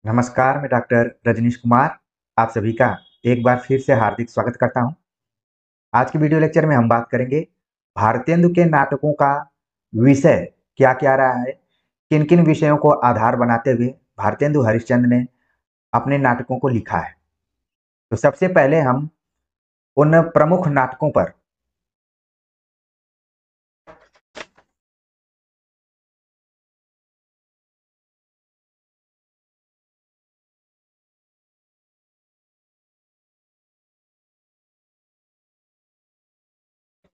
नमस्कार, मैं डॉक्टर रजनीश कुमार आप सभी का एक बार फिर से हार्दिक स्वागत करता हूं। आज की वीडियो लेक्चर में हम बात करेंगे भारतेंदु के नाटकों का विषय क्या-क्या रहा है, किन-किन विषयों को आधार बनाते हुए भारतेंदु हरिश्चंद्र ने अपने नाटकों को लिखा है। तो सबसे पहले हम उन प्रमुख नाटकों पर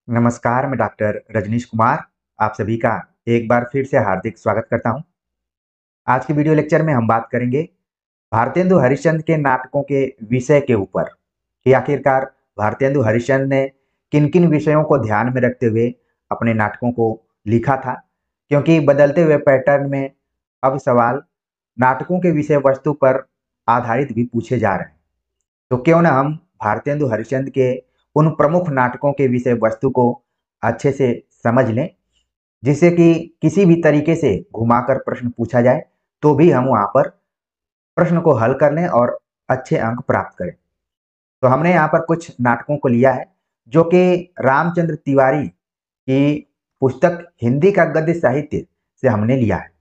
नमस्कार, मैं डॉक्टर रजनीश कुमार आप सभी का एक बार फिर से हार्दिक स्वागत करता हूं। आज की वीडियो लेक्चर में हम बात करेंगे भारतेंदु हरिश्चंद्र के नाटकों के विषय के ऊपर कि आखिरकार भारतेंदु हरिश्चंद्र ने किन-किन विषयों को ध्यान में रखते हुए अपने नाटकों को लिखा था, क्योंकि बदलते हुए पैटर्न में अब सवाल नाटकों के विषय वस्तु पर आधारित भी पूछे जा रहे हैं। तो क्यों ना हम भारतेंदु हरिश्चंद्र के उन प्रमुख नाटकों के विषय वस्तु को अच्छे से समझ लें, जिससे कि किसी भी तरीके से घुमाकर प्रश्न पूछा जाए तो भी हम वहां पर प्रश्न को हल कर लें और अच्छे अंक प्राप्त करें। तो हमने यहाँ पर कुछ नाटकों को लिया है जो कि रामचंद्र तिवारी की पुस्तक हिंदी का गद्य साहित्य से हमने लिया है।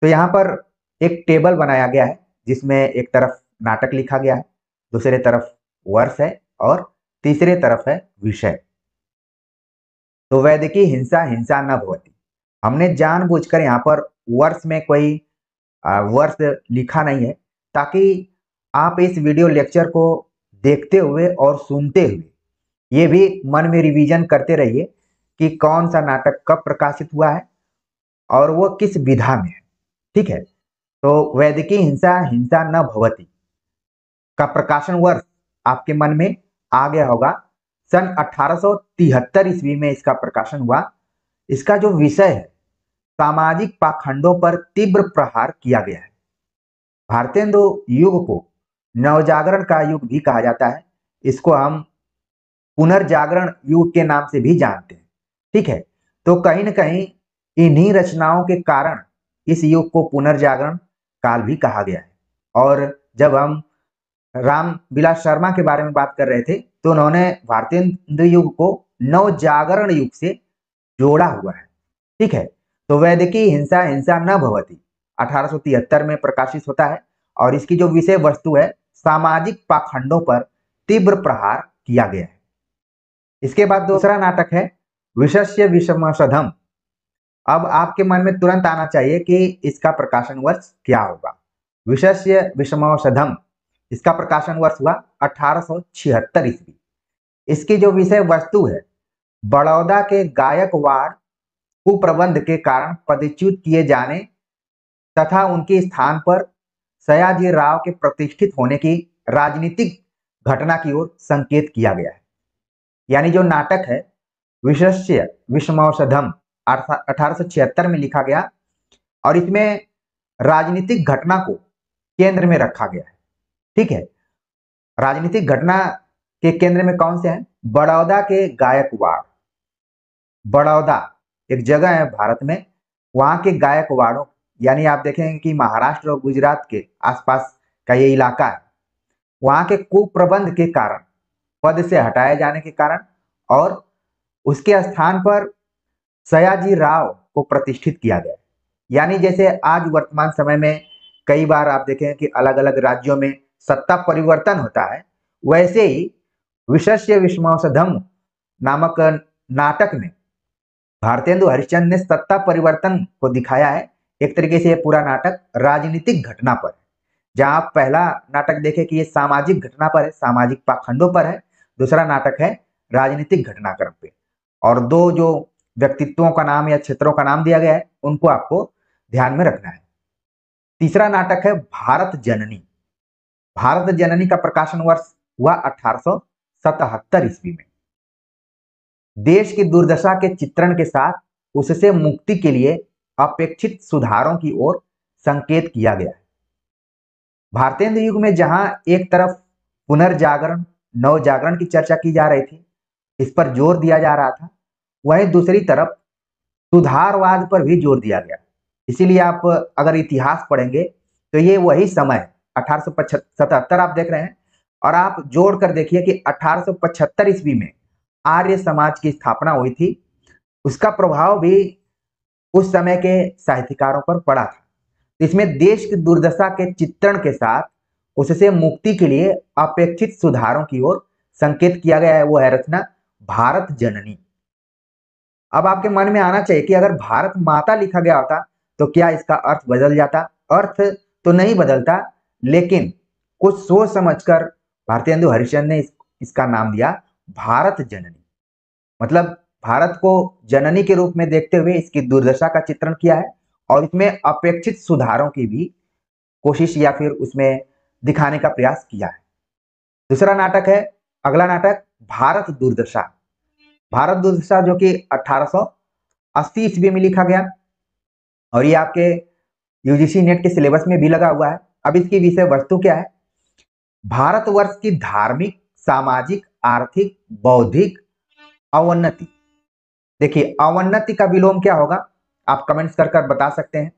तो यहाँ पर एक टेबल बनाया गया है जिसमें एक तरफ नाटक लिखा गया है, दूसरे तरफ वर्ष है और तीसरे तरफ है विषय। तो वैदिकी हिंसा हिंसा न भवति, हमने जानबूझकर यहाँ पर वर्ष में कोई वर्ष लिखा नहीं है, ताकि आप इस वीडियो लेक्चर को देखते हुए और सुनते हुए ये भी मन में रिवीजन करते रहिए कि कौन सा नाटक कब प्रकाशित हुआ है और वो किस विधा में है। ठीक है, तो वैदिकी हिंसा हिंसा न भवति का प्रकाशन वर्ष आपके मन में आ गया होगा। सन 1873 ईस्वी में इसका प्रकाशन हुआ। इसका जो विषय है, सामाजिक पाखंडों पर तीव्र प्रहार किया गया है। भारतेंदु युग को नवजागरण का युग भी कहा जाता है। इसको हम पुनर्जागरण युग के नाम से भी जानते हैं। ठीक है, तो कहीं न कहीं इन्हीं रचनाओं के कारण इस युग को पुनर्जागरण काल भी कहा गया है। और जब हम राम विलास शर्मा के बारे में बात कर रहे थे, तो उन्होंने भारतेंदु युग को नवजागरण युग से जोड़ा हुआ है। ठीक है, तो वैदिकी हिंसा हिंसा न भवति 1873 में प्रकाशित होता है और इसकी जो विषय वस्तु है, सामाजिक पाखंडों पर तीव्र प्रहार किया गया है। इसके बाद दूसरा नाटक है विषस्य विषमसधम। अब आपके मन में तुरंत आना चाहिए कि इसका प्रकाशन वर्ष क्या होगा। विषस्य विषमौषधम, इसका प्रकाशन वर्ष हुआ 1876 ईस्वी। इसकी जो विषय वस्तु है, बड़ौदा के गायकवाड़ कुप्रबंध के कारण पदच्युत किए जाने तथा उनके स्थान पर सयाजी राव के प्रतिष्ठित होने की राजनीतिक घटना की ओर संकेत किया गया है। यानी जो नाटक है विषस्य विषमौषधम 1876 में लिखा गया और इसमें राजनीतिक घटना को केंद्र में रखा गया है। ठीक है, राजनीतिक घटना के केंद्र में कौन से हैं? बड़ौदा के गायकवाड़। बड़ौदा एक जगह है भारत में, वहां के गायकवाड़ों, यानी आप देखेंगे कि महाराष्ट्र और गुजरात के आसपास का ये इलाका है, वहां के कुप्रबंध के कारण, पद से हटाए जाने के कारण और उसके स्थान पर सयाजी राव को प्रतिष्ठित किया गया। यानी जैसे आज वर्तमान समय में कई बार आप देखें कि अलग अलग राज्यों में सत्ता परिवर्तन होता है, वैसे ही विषस्य विषमौषधम नामक नाटक में भारतेंदु हरिश्चंद्र ने सत्ता परिवर्तन को दिखाया है। एक तरीके से ये पूरा नाटक राजनीतिक घटना पर है। जहां आप पहला नाटक देखें कि ये सामाजिक घटना पर है, सामाजिक पाखंडों पर है, दूसरा नाटक है राजनीतिक घटनाक्रम पे। और दो जो व्यक्तित्वों का नाम या क्षेत्रों का नाम दिया गया है, उनको आपको ध्यान में रखना है। तीसरा नाटक है भारत जननी। भारत जननी का प्रकाशन वर्ष हुआ 1877 ईस्वी में। देश की दुर्दशा के चित्रण के साथ उससे मुक्ति के लिए अपेक्षित सुधारों की ओर संकेत किया गया है। भारतेंदु युग में जहां एक तरफ पुनर्जागरण नवजागरण की चर्चा की जा रही थी, इस पर जोर दिया जा रहा था, वहीं दूसरी तरफ सुधारवाद पर भी जोर दिया गया। इसीलिए आप अगर इतिहास पढ़ेंगे तो ये वही समय 1877 आप देख रहे हैं। और आप जोड़ कर देखिए कि 1875 ईस्वी में आर्य समाज की स्थापना हुई थी। उसका प्रभाव भी उस समय के साहित्यकारों पर पड़ा था। इसमें देश की दुर्दशा के चित्रण के साथ उससे मुक्ति के लिए अपेक्षित सुधारों की ओर संकेत किया गया है। वो है रचना भारत जननी। अब आपके मन में आना चाहिए कि अगर भारत माता लिखा गया होता तो क्या इसका अर्थ बदल जाता? अर्थ तो नहीं बदलता, लेकिन कुछ सोच समझकर भारतेंदु हरिश्चंद्र ने इसका नाम दिया भारत जननी। मतलब भारत को जननी के रूप में देखते हुए इसकी दुर्दशा का चित्रण किया है और इसमें अपेक्षित सुधारों की भी कोशिश या फिर उसमें दिखाने का प्रयास किया है। दूसरा नाटक है, अगला नाटक भारत दुर्दशा। भारत दुर्दशा जो कि 1880 ईस्वी में लिखा गया और ये आपके यूजीसी नेट के सिलेबस में भी लगा हुआ है। अब इसकी विषय वस्तु क्या है? भारतवर्ष की धार्मिक, सामाजिक, आर्थिक, बौद्धिक अवन्नति। देखिए, अवन्नति का विलोम क्या होगा? आप कमेंट्स कर बता सकते हैं।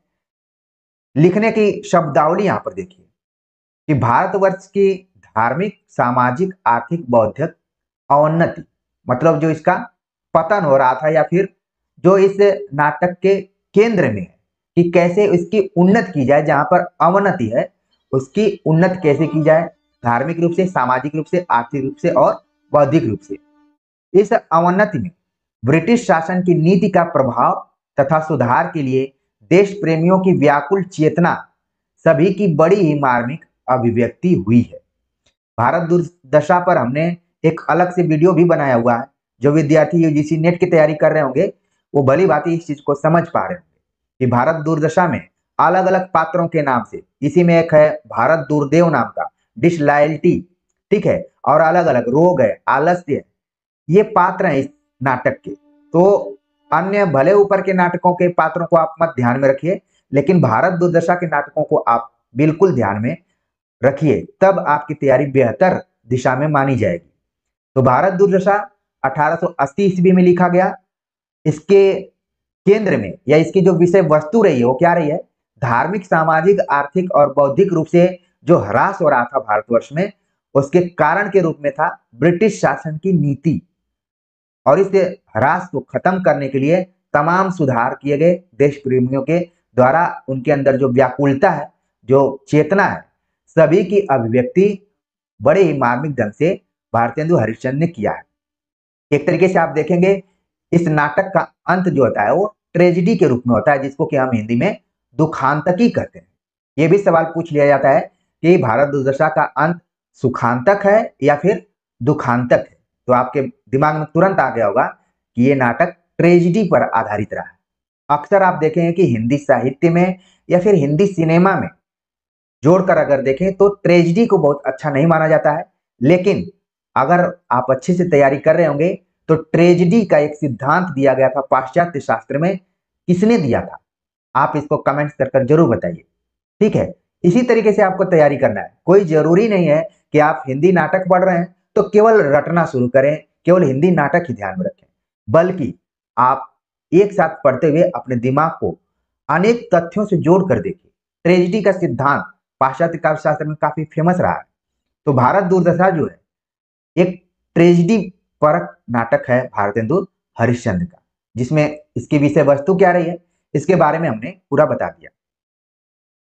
लिखने की शब्दावली यहां पर देखिए कि भारतवर्ष की धार्मिक, सामाजिक, आर्थिक, बौद्धिक अवन्नति, मतलब जो इसका पतन हो रहा था या फिर जो इस नाटक के केंद्र में है कि कैसे इसकी उन्नति की जाए। जहां पर अवनति है उसकी उन्नति कैसे की जाए, धार्मिक रूप से, सामाजिक रूप से, आर्थिक रूप से और बौद्धिक रूप से। इस अवनति में ब्रिटिश शासन की नीति का प्रभाव तथा सुधार के लिए देश प्रेमियों की व्याकुल चेतना सभी की बड़ी ही मार्मिक अभिव्यक्ति हुई है। भारत दुर्दशा पर हमने एक अलग से वीडियो भी बनाया हुआ है। जो विद्यार्थी यूजीसी नेट की तैयारी कर रहे होंगे वो भली भांति इस चीज को समझ पा रहे होंगे कि भारत दुर्दशा में अलग अलग पात्रों के नाम से, इसी में एक है भारत दुर्देव नाम का, डिसलॉयल्टी, ठीक है, और अलग अलग रोग है, आलस्य है, ये पात्र हैं इस नाटक के। तो अन्य भले ऊपर के नाटकों के पात्रों को आप मत ध्यान में रखिए, लेकिन भारत दुर्दशा के नाटकों को आप बिल्कुल ध्यान में रखिए, तब आपकी तैयारी बेहतर दिशा में मानी जाएगी। तो भारत दुर्दशा 1880 ईस्वी में लिखा गया। इसके केंद्र में या इसकी जो विषय वस्तु रही है वो क्या रही है? धार्मिक, सामाजिक, आर्थिक और बौद्धिक रूप से जो ह्रास हो रहा था भारतवर्ष में, उसके कारण के रूप में था ब्रिटिश शासन की नीति। और इस ह्रास को खत्म करने के लिए तमाम सुधार किए गए देश प्रेमियों के द्वारा। उनके अंदर जो व्याकुलता है, जो चेतना है, सभी की अभिव्यक्ति बड़े ही मार्मिक ढंग से भारतेंदु हरिश्चंद्र ने किया है। एक तरीके से आप देखेंगे इस नाटक का अंत जो होता है वो ट्रेजेडी के रूप में होता है, जिसको कि हम हिंदी में दुखांतकी कहते हैं। ये भी सवाल पूछ लिया जाता है कि भारत दुर्दशा का अंत सुखांतक है या फिर दुखांतक है। तो आपके दिमाग में तुरंत आ गया होगा कि ये नाटक ट्रेजेडी पर आधारित रहा है। अक्सर आप देखेंगे कि हिंदी साहित्य में या फिर हिंदी सिनेमा में जोड़कर अगर देखें तो ट्रेजेडी को बहुत अच्छा नहीं माना जाता है, लेकिन अगर आप अच्छे से तैयारी कर रहे होंगे तो ट्रेजेडी का एक सिद्धांत दिया गया था पाश्चात्य शास्त्र में। किसने दिया था? आप इसको कमेंट्स कर जरूर बताइए, ठीक है। इसी तरीके से आपको तैयारी करना है। कोई जरूरी नहीं है कि आप हिंदी नाटक पढ़ रहे हैं तो केवल रटना शुरू करें, केवल हिंदी नाटक ही ध्यान में रखें, बल्कि आप एक साथ पढ़ते हुए अपने दिमाग को अनेक तथ्यों से जोड़ कर देखिए। ट्रेजेडी का सिद्धांत पाश्चात्य काव्य शास्त्र में काफी फेमस रहा है। तो भारत दुर्दशा जो है एक ट्रेजेडी परक नाटक है भारतेंदु हरिश्चंद्र का, जिसमें इसकी विषय वस्तु क्या रही है इसके बारे में हमने पूरा बता दिया।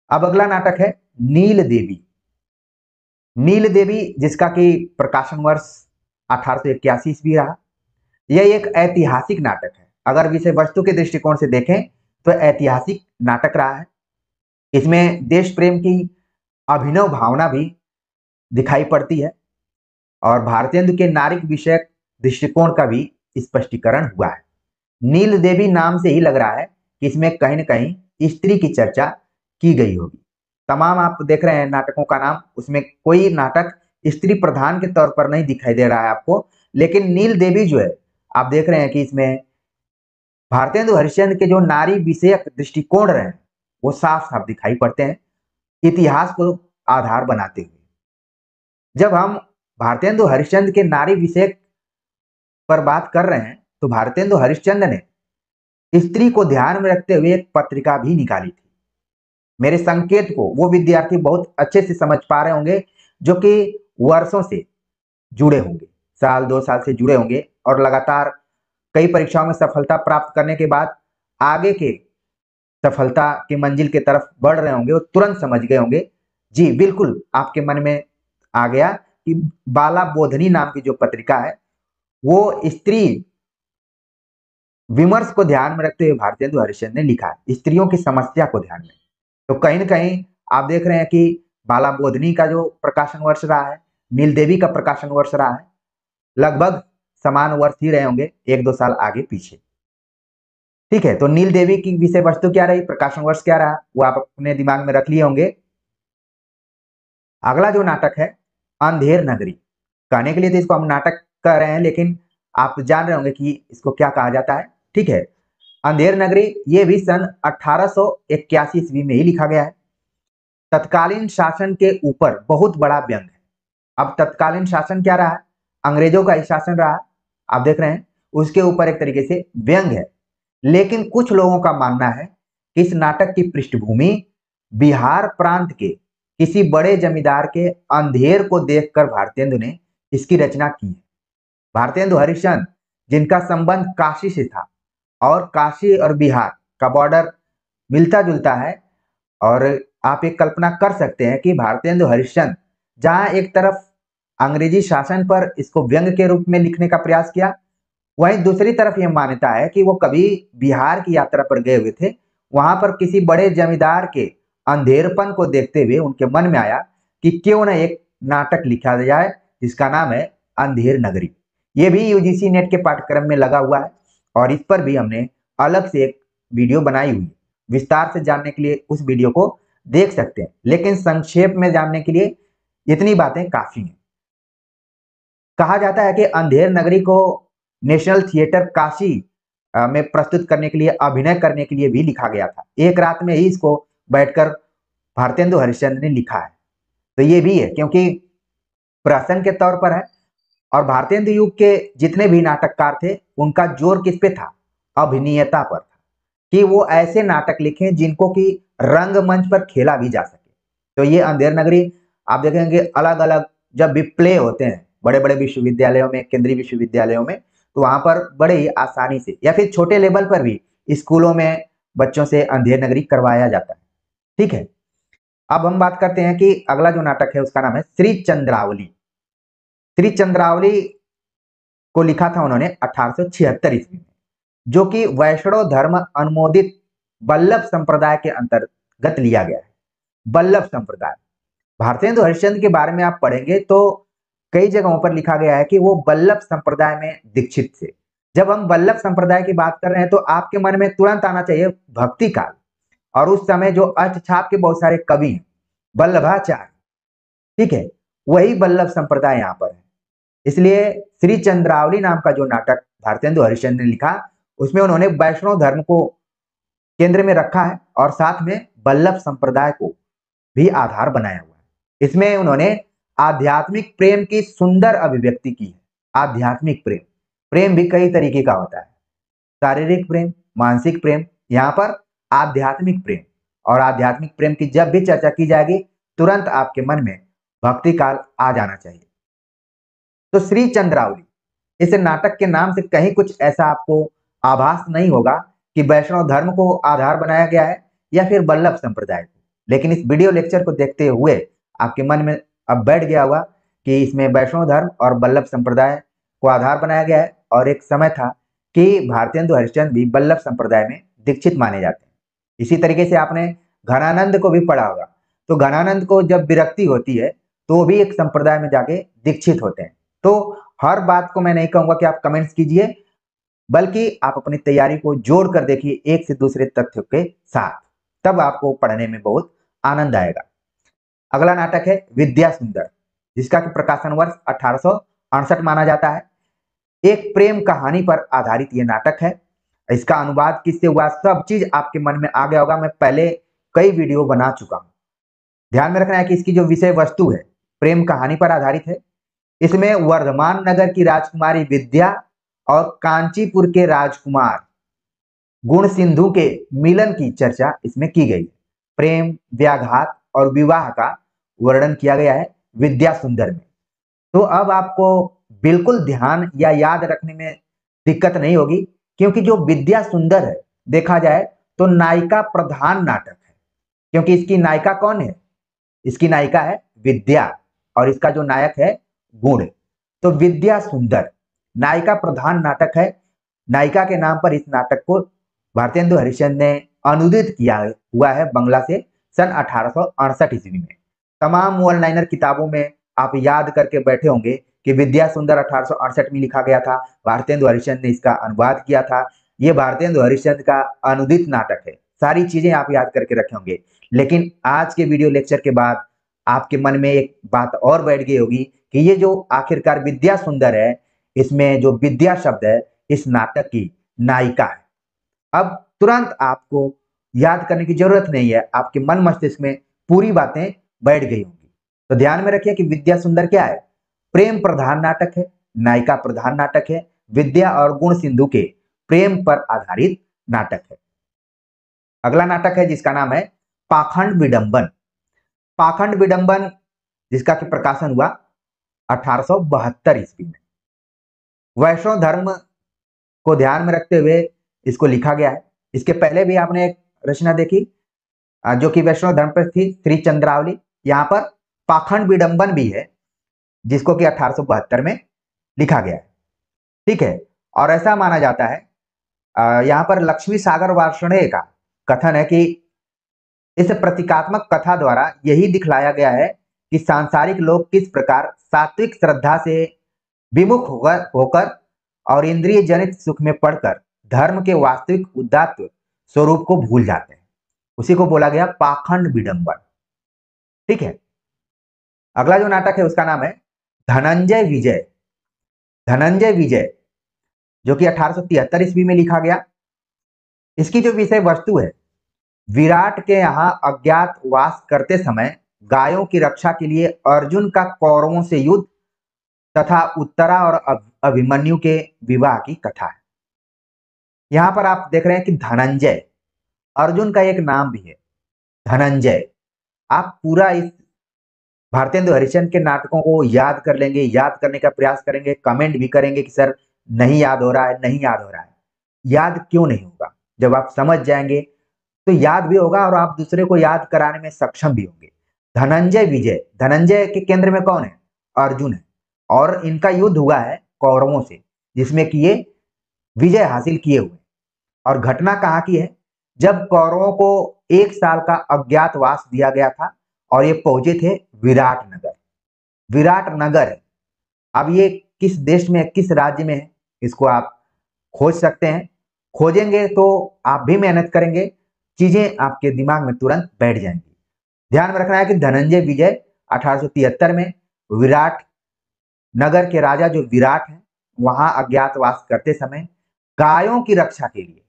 अब अगला नाटक है नील देवी। नील देवी जिसका कि प्रकाशन वर्ष 1881 ईस्वी रहा। यह एक ऐतिहासिक नाटक है। अगर विषय वस्तु के दृष्टिकोण से देखें तो ऐतिहासिक नाटक रहा है। इसमें देश प्रेम की अभिनव भावना भी दिखाई पड़ती है और भारतेंदु के नारिक विषयक दृष्टिकोण का भी स्पष्टीकरण हुआ है। नील देवी नाम से ही लग रहा है कि इसमें कहीं न कहीं स्त्री की चर्चा की गई होगी। तमाम आप देख रहे हैं नाटकों का नाम, उसमें कोई नाटक स्त्री प्रधान के तौर पर नहीं दिखाई दे रहा है आपको, लेकिन नील देवी जो है आप देख रहे हैं कि इसमें भारतेंदु हरिश्चंद्र के जो नारी विषयक दृष्टिकोण रहे हैं वो साफ साफ दिखाई पड़ते हैं इतिहास को आधार बनाते हुए। जब हम भारतेंदु हरिश्चंद्र के नारी विषयक पर बात कर रहे हैं तो भारतेंदु हरिश्चंद्र ने स्त्री को ध्यान में रखते हुए एक पत्रिका भी निकाली थी। मेरे संकेत को वो विद्यार्थी बहुत अच्छे से समझ पा रहे होंगे जो कि वर्षों से जुड़े होंगे, साल 2 साल से जुड़े होंगे और लगातार कई परीक्षाओं में सफलता प्राप्त करने के बाद आगे के सफलता की मंजिल की तरफ बढ़ रहे होंगे, वो तुरंत समझ गए होंगे। जी बिल्कुल, आपके मन में आ गया कि बाला बोधनी नाम की जो पत्रिका है वो स्त्री विमर्श को ध्यान में रखते हुए भारतेंदु हरिश्चंद्र ने लिखा है, स्त्रियों की समस्या को ध्यान में। तो कहीं न कहीं आप देख रहे हैं कि बाला बोधनी का जो प्रकाशन वर्ष रहा है, नील देवी का प्रकाशन वर्ष रहा है, लगभग समान वर्ष ही रहे होंगे, 1-2 साल आगे पीछे। ठीक है, तो नील देवी की विषय वस्तु क्या रही, प्रकाशन वर्ष क्या रहा, वो आप अपने दिमाग में रख लिए होंगे। अगला जो नाटक है अंधेर नगरी, कहने के लिए तो इसको हम नाटक कह रहे हैं, लेकिन आप जान रहे होंगे कि इसको क्या कहा जाता है। ठीक है, अंधेर नगरी ये भी सन 1881 ईस्वी में ही लिखा गया है। तत्कालीन शासन के ऊपर बहुत बड़ा व्यंग है। अब तत्कालीन शासन क्या रहा, अंग्रेजों का ही शासन रहा, आप देख रहे हैं, उसके ऊपर एक तरीके से व्यंग है। लेकिन कुछ लोगों का मानना है कि इस नाटक की पृष्ठभूमि बिहार प्रांत के किसी बड़े जमींदार के अंधेर को देखकर भारतेंदु ने इसकी रचना की है। भारतेंदु हरिश्चंद्र जिनका संबंध काशी से था और काशी और बिहार का बॉर्डर मिलता जुलता है, और आप एक कल्पना कर सकते हैं कि भारतेंदु हरिश्चंद्र जहां एक तरफ अंग्रेजी शासन पर इसको व्यंग के रूप में लिखने का प्रयास किया, वहीं दूसरी तरफ यह मान्यता है कि वो कभी बिहार की यात्रा पर गए हुए थे, वहां पर किसी बड़े जमींदार के अंधेरपन को देखते हुए उनके मन में आया कि क्यों ना एक नाटक लिखा जाए जिसका नाम है अंधेर नगरी। ये भी यूजीसी नेट के पाठ्यक्रम में लगा हुआ है और इस पर भी हमने अलग से एक वीडियो बनाई हुई है। विस्तार से जानने के लिए उस वीडियो को देख सकते हैं, लेकिन संक्षेप में जानने के लिए इतनी बातें काफी हैं। कहा जाता है कि अंधेर नगरी को नेशनल थिएटर काशी में प्रस्तुत करने के लिए, अभिनय करने के लिए भी लिखा गया था। एक रात में ही इसको बैठकर भारतेंदु हरिश्चंद्र ने लिखा है। तो ये भी है क्योंकि प्रहसन के तौर पर है, और भारतेंदु युग के जितने भी नाटककार थे उनका जोर किस पे था, अभिनीयता पर था, कि वो ऐसे नाटक लिखें जिनको कि रंगमंच पर खेला भी जा सके। तो ये अंधेर नगरी आप देखेंगे अलग अलग जब भी प्ले होते हैं बड़े बड़े विश्वविद्यालयों में, केंद्रीय विश्वविद्यालयों में, तो वहां पर बड़े ही आसानी से या फिर छोटे लेवल पर भी स्कूलों में बच्चों से अंधेर नगरी करवाया जाता है। ठीक है, अब हम बात करते हैं कि अगला जो नाटक है उसका नाम है श्री चंद्रावली। श्री चंद्रावली को लिखा था उन्होंने 1876 ईस्वी में, जो कि वैष्णव धर्म अनुमोदित बल्लभ संप्रदाय के अंतर्गत लिया गया है। बल्लभ संप्रदाय, भारतेंदु हरिश्चंद्र के बारे में आप पढ़ेंगे तो कई जगहों पर लिखा गया है कि वो बल्लभ संप्रदाय में दीक्षित थे। जब हम बल्लभ संप्रदाय की बात कर रहे हैं तो आपके मन में तुरंत आना चाहिए भक्ति काल, और उस समय जो अष्टछाप के बहुत सारे कवि हैं, वल्लभाचार्य, ठीक है, वही बल्लभ संप्रदाय यहाँ पर है। इसलिए श्री चंद्रावली नाम का जो नाटक भारतेंदु हरिश्चंद्र ने लिखा, उसमें उन्होंने वैष्णव धर्म को केंद्र में रखा है और साथ में बल्लभ संप्रदाय को भी आधार बनाया हुआ है। इसमें उन्होंने आध्यात्मिक प्रेम की सुंदर अभिव्यक्ति की है। आध्यात्मिक प्रेम, प्रेम भी कई तरीके का होता है, शारीरिक प्रेम, मानसिक प्रेम, यहाँ पर आध्यात्मिक प्रेम। और आध्यात्मिक प्रेम की जब भी चर्चा की जाएगी तुरंत आपके मन में भक्ति काल आ जाना चाहिए। तो श्री चंद्रावली, इस नाटक के नाम से कहीं कुछ ऐसा आपको आभास नहीं होगा कि वैष्णव धर्म को आधार बनाया गया है या फिर बल्लभ संप्रदाय को, लेकिन इस वीडियो लेक्चर को देखते हुए आपके मन में अब बैठ गया होगा कि इसमें वैष्णव धर्म और बल्लभ संप्रदाय को आधार बनाया गया है, और एक समय था कि भारतेंदु हरिश्चंद्र भी बल्लभ संप्रदाय में दीक्षित माने जाते हैं। इसी तरीके से आपने घनानंद को भी पढ़ा होगा, तो घनानंद को जब विरक्ति होती है तो वो भी एक संप्रदाय में जाके दीक्षित होते हैं। तो हर बात को मैं नहीं कहूंगा कि आप कमेंट्स कीजिए, बल्कि आप अपनी तैयारी को जोड़ कर देखिए एक से दूसरे तथ्यों के साथ, तब आपको पढ़ने में बहुत आनंद आएगा। अगला नाटक है विद्या सुंदर, जिसका कि प्रकाशन वर्ष 1868 माना जाता है। एक प्रेम कहानी पर आधारित यह नाटक है। इसका अनुवाद किससे हुआ, सब चीज आपके मन में आ गया होगा, मैं पहले कई वीडियो बना चुका हूं। ध्यान में रखना है कि इसकी जो विषय वस्तु है प्रेम कहानी पर आधारित है। इसमें वर्धमान नगर की राजकुमारी विद्या और कांचीपुर के राजकुमार गुण सिंधु के मिलन की चर्चा इसमें की गई है। प्रेम, व्याघात और विवाह का वर्णन किया गया है विद्या सुंदर में। तो अब आपको बिल्कुल ध्यान या याद रखने में दिक्कत नहीं होगी, क्योंकि जो विद्या सुंदर है देखा जाए तो नायिका प्रधान नाटक है, क्योंकि इसकी नायिका कौन है? इसकी नायिका है विद्या और इसका जो नायक है गुण। तो विद्या सुंदर नायिका प्रधान नाटक है। नायिका के नाम पर इस नाटक को भारतेंदु हरिश्चंद्र ने अनुदित किया हुआ है बंगला से सन 1868 ईस्वी में। तमाम वन लाइनर किताबों में आप याद करके बैठे होंगे कि विद्या सुंदर 1868 में लिखा गया था, भारतेंदु हरिश्चंद्र ने इसका अनुवाद किया था। ये भारतेंदु हरिश्चंद्र का अनुदित नाटक है। सारी चीजें आप याद करके रखे होंगे, लेकिन आज के वीडियो लेक्चर के बाद आपके मन में एक बात और बैठ गई होगी कि ये जो आखिरकार विद्या सुंदर है, इसमें जो विद्या शब्द है इस नाटक की नायिका है। अब तुरंत आपको याद करने की जरूरत नहीं है, आपके मन मस्तिष्क में पूरी बातें बैठ गई होंगी। तो ध्यान में रखिए कि विद्या सुंदर क्या है? प्रेम प्रधान नाटक है, नायिका प्रधान नाटक है, विद्या और गुण सिंधु के प्रेम पर आधारित नाटक है। अगला नाटक है जिसका नाम है पाखंड विडंबन। पाखंड विडंबन जिसका कि प्रकाशन हुआ 1872 ईस्वी में। वैष्णव धर्म को ध्यान में रखते हुए इसको लिखा गया है। इसके पहले भी आपने एक रचना देखी जो कि वैष्णव धर्म पर थी, श्री चंद्रावली। यहाँ पर पाखंड विडंबन भी है जिसको कि 1872 में लिखा गया है। ठीक है, और ऐसा माना जाता है, यहाँ पर लक्ष्मी सागर वार्ष्णेय का कथन है कि इस प्रतीकात्मक कथा द्वारा यही दिखलाया गया है कि सांसारिक लोग किस प्रकार सात्विक श्रद्धा से विमुख होकर और इंद्रिय जनित सुख में पड़कर धर्म के वास्तविक उदात्त स्वरूप को भूल जाते हैं। उसी को बोला गया पाखंड विडंबन। ठीक है, अगला जो नाटक है उसका नाम है धनंजय विजय। धनंजय विजय जो कि 1873 ईस्वी में लिखा गया। इसकी जो विषय वस्तु है, विराट के यहाँ अज्ञात वास करते समय गायों की रक्षा के लिए अर्जुन का कौरवों से युद्ध तथा उत्तरा और अभिमन्यु के विवाह की कथा है। यहां पर आप देख रहे हैं कि धनंजय अर्जुन का एक नाम भी है, धनंजय। आप पूरा इस भारतेंदु हरिश्चंद्र के नाटकों को याद कर लेंगे, याद करने का प्रयास करेंगे, कमेंट भी करेंगे कि सर नहीं याद हो रहा है, नहीं याद हो रहा है। याद क्यों नहीं होगा? जब आप समझ जाएंगे तो याद भी होगा और आप दूसरे को याद कराने में सक्षम भी होंगे। धनंजय विजय, धनंजय के केंद्र में कौन है? अर्जुन है, और इनका युद्ध हुआ है कौरवों से, जिसमें कि ये विजय हासिल किए हुए। और घटना कहाँ की है? जब कौरवों को 1 साल का अज्ञातवास दिया गया था और ये पहुंचे थे विराट नगर। विराट नगर है, अब ये किस देश में, किस राज्य में है, इसको आप खोज सकते हैं। खोजेंगे तो आप भी मेहनत करेंगे, चीजें आपके दिमाग में तुरंत बैठ जाएंगी। ध्यान में रखना है कि धनंजय विजय 1873 में विराट नगर के राजा जो विराट हैं वहां अज्ञातवास करते समय गायों की रक्षा के लिए,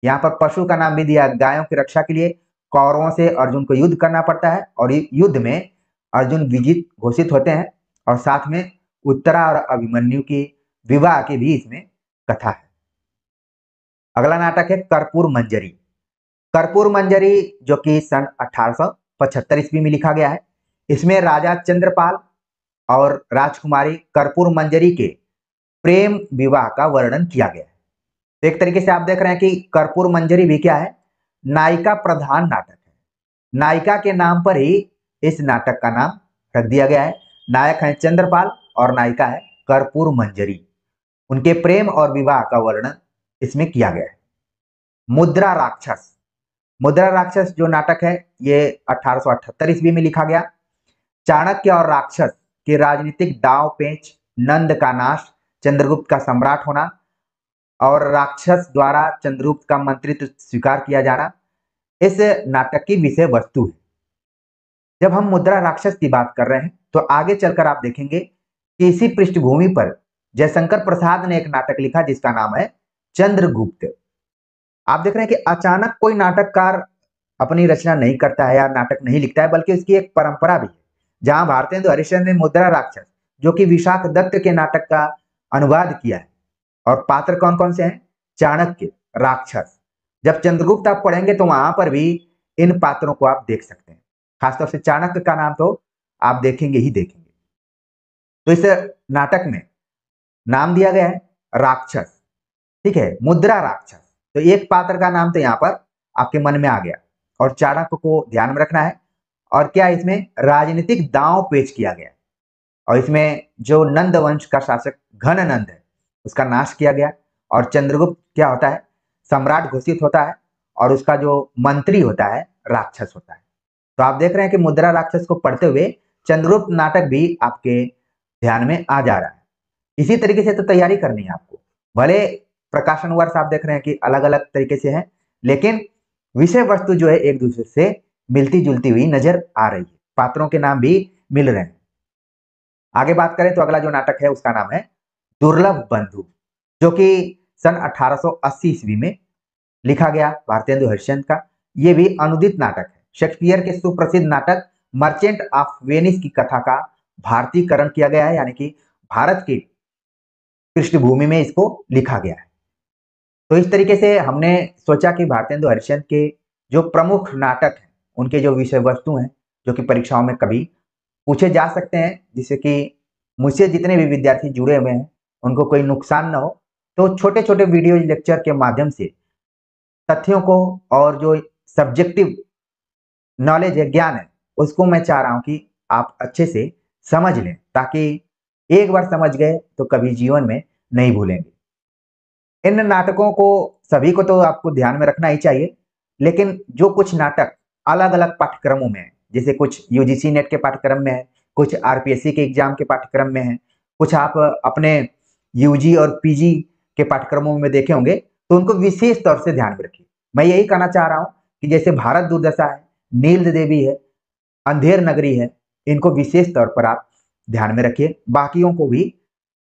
यहाँ पर पशु का नाम भी दिया, गायों की रक्षा के लिए कौरवों से अर्जुन को युद्ध करना पड़ता है और युद्ध में अर्जुन विजित घोषित होते हैं और साथ में उत्तरा और अभिमन्यु की विवाह की भी इसमें कथा है। अगला नाटक है कर्पूर मंजरी। कर्पूर मंजरी जो कि सन 1875 ईस्वी में लिखा गया है। इसमें राजा चंद्रपाल और राजकुमारी कर्पूर मंजरी के प्रेम विवाह का वर्णन किया गया है। तो एक तरीके से आप देख रहे हैं कि कर्पूर मंजरी भी क्या है? नायिका प्रधान नाटक है। नायिका के नाम पर ही इस नाटक का नाम रख दिया गया है। नायक है चंद्रपाल और नायिका है कर्पूर मंजरी। उनके प्रेम और विवाह का वर्णन इसमें किया गया है। मुद्रा राक्षस। मुद्रा राक्षस जो नाटक है ये 1878 ईस्वी में लिखा गया। चाणक्य और राक्षस के राजनीतिक दांव पेच, नंद का नाश, चंद्रगुप्त का सम्राट होना और राक्षस द्वारा चंद्रगुप्त का मंत्रित्व स्वीकार किया जाना इस नाटक की विषय वस्तु है। जब हम मुद्रा राक्षस की बात कर रहे हैं तो आगे चलकर आप देखेंगे कि इसी पृष्ठभूमि पर जयशंकर प्रसाद ने एक नाटक लिखा जिसका नाम है चंद्रगुप्त। आप देख रहे हैं कि अचानक कोई नाटककार अपनी रचना नहीं करता है या नाटक नहीं लिखता है, बल्कि उसकी एक परंपरा भी है। जहां भारतेंदु हरिश्चंद्र ने मुद्रा राक्षस जो कि विशाख दत्त के नाटक का अनुवाद किया है, और पात्र कौन कौन से हैं? चाणक्य, राक्षस। जब चंद्रगुप्त आप पढ़ेंगे तो वहां पर भी इन पात्रों को आप देख सकते हैं। खासतौर से चाणक्य का नाम तो आप देखेंगे ही देखेंगे। तो इस नाटक में नाम दिया गया है राक्षस, ठीक है, मुद्रा राक्षस। तो एक पात्र का नाम तो यहाँ पर आपके मन में आ गया, और चाणक्य को ध्यान में रखना है। और क्या इसमें राजनीतिक दांव पेश किया गया, और इसमें जो नंद वंश का शासक घननंद है उसका नाश किया गया, और चंद्रगुप्त क्या होता है, सम्राट घोषित होता है, और उसका जो मंत्री होता है राक्षस होता है। तो आप देख रहे हैं कि मुद्रा राक्षस को पढ़ते हुए चंद्रगुप्त नाटक भी आपके ध्यान में आ जा रहा है। इसी तरीके से तो तैयारी करनी है आपको। भले प्रकाशन वर्ष आप देख रहे हैं कि अलग अलग तरीके से है, लेकिन विषय वस्तु जो है एक दूसरे से मिलती जुलती हुई नजर आ रही है, पात्रों के नाम भी मिल रहे हैं। आगे बात करें तो अगला जो नाटक है उसका नाम है दुर्लभ बंधु, जो कि सन 1880 ईस्वी में लिखा गया भारतेंदु हरिश्चंद्र का। यह भी अनुदित नाटक है। शेक्सपियर के सुप्रसिद्ध नाटक मर्चेंट ऑफ वेनिस की कथा का भारतीयकरण किया गया है, यानी कि भारत की पृष्ठभूमि में इसको लिखा गया है। तो इस तरीके से हमने सोचा कि भारतेंदु हरिश्चंद्र के जो प्रमुख नाटक हैं उनके जो विषय वस्तु हैं जो कि परीक्षाओं में कभी पूछे जा सकते हैं, जिससे कि मुझसे जितने भी विद्यार्थी जुड़े हुए हैं उनको कोई नुकसान ना हो, तो छोटे छोटे वीडियो लेक्चर के माध्यम से तथ्यों को और जो सब्जेक्टिव नॉलेज है, ज्ञान है, उसको मैं चाह रहा हूं कि आप अच्छे से समझ लें, ताकि एक बार समझ गए तो कभी जीवन में नहीं भूलेंगे। इन नाटकों को सभी को तो आपको ध्यान में रखना ही चाहिए, लेकिन जो कुछ नाटक अलग अलग पाठ्यक्रमों में है, जैसे कुछ यूजीसी नेट के पाठ्यक्रम में है, कुछ आरपीएससी के एग्जाम के पाठ्यक्रम में है, कुछ आप अपने यूजी और पीजी के पाठ्यक्रमों में देखे होंगे, तो उनको विशेष तौर से ध्यान में रखिए। मैं यही कहना चाह रहा हूं कि जैसे भारत दुर्दशा है, नील देवी है, अंधेर नगरी है, इनको विशेष तौर पर आप ध्यान में रखिए, बाकियों को भी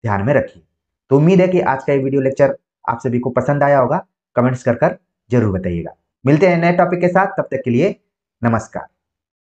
ध्यान में रखिए। तो उम्मीद है कि आज का ये वीडियो लेक्चर आप सभी को पसंद आया होगा। कमेंट्स कर जरूर बताइएगा। मिलते हैं नए टॉपिक के साथ, तब तक के लिए नमस्कार।